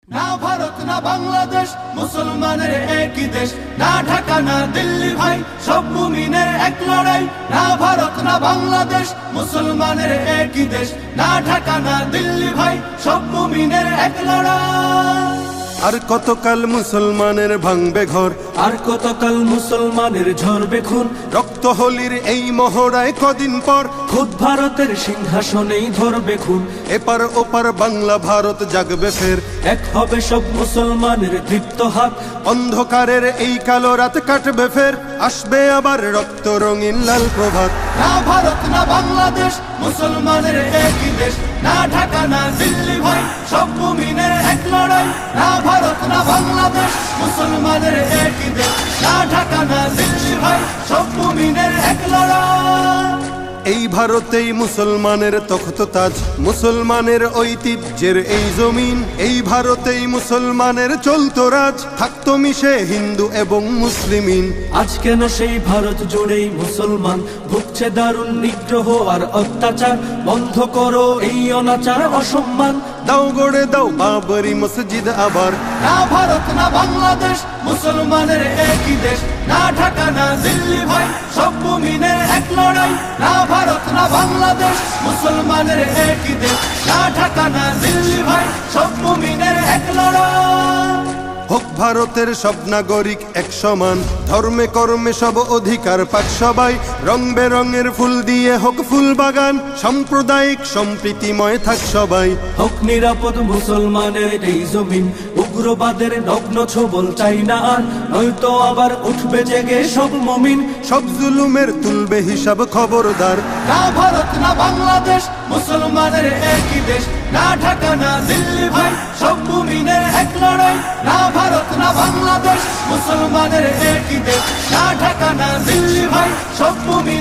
না ভারত না বাংলাদেশ মুসলমানের একই দেশ, না ঢাকা না দিল্লি ভাই সব মুমিনের এক লড়াই। না ভারত না বাংলাদেশ মুসলমানের একই দেশ, না ঢাকা না দিল্লি ভাই সব মুমিনের এক লড়াই। আর কতকাল মুসলমানের ভাঙবে ঘর, আর কতকাল মুসলমানের ঝরবে খুন। রক্ত হোলির এই মহড়ায় কদিন পর খুদ ভারতের সিংহাসনেই ধরবে খুন। এপার ওপার বাংলা ভারত জাগবে ফের, এক হবে সব মুসলমানের দীপ্ত হাত। অন্ধকারের এই কালো রাত কাটবে ফের, আসবে আবার রক্ত রঙিন লাল প্রভাত। না ভারত না বাংলাদেশ মুসলমানের একই দেশ, না ঢাকা না দিল্লি ভাই সব মুমিনের এক লড়াই। না ভারত না বাংলাদেশ মুসলমানের একই দেশ, না ঢাকা না দিল্লি ভাই সব মুমিনের এক লড়াই। এই ভারতেই মুসলমানের তখত তাজ, মুসলমানের ঐতিহ্যের এই জমিন। এই ভারতেই মুসলমানের চলতো রাজ, থাকতো মিশে হিন্দু এবং মুসলিমিন। আজ কেন সেই ভারত জুড়েই মুসলমান ভুগছে দারুণ নিগ্রহ আর অত্যাচার। বন্ধ করো এই অনাচার অসম্মান, দাও গড়ে দাও বাবরি মসজিদ আবার। না ভারত না বাংলাদেশ মুসলমানের একই দেশ, না ঢাকা না দিল্লি ভাই সব মুমিনের এক লড়াই। না ভারত না বাংলাদেশ মুসলমানের একই দেশ, না ঢাকা না দিল্লি ভাই সব মুমিনের এক লড়াই। হোক ভারতের সব নাগরিক এক সমান, ধর্মে কর্মে সব অধিকার পাক সবাই। রং বেরঙের ফুল দিয়ে হোক ফুল বাগান, সাম্প্রদায়িক সম্প্রীতিময় থাক সবাই। হোক নিরাপদ মুসলমানের এই জমিন, উগ্রবাদের নগ্ন ছবল চাই না আর। নয়তো আবার উঠবে জেগে সব মুমিন, সব জুলুমের তুলবে হিসাব খবরদার। না ভারত না বাংলাদেশ মুসলমানের একই দেশ, না ঢাকা না দিল্লি ভাই সব মুমিনের এক লড়াই। না ভারত না বাংলাদেশ মুসলমানের একই দেশ, না ঢাকা না দিল্লি ভাই সব মুমিনের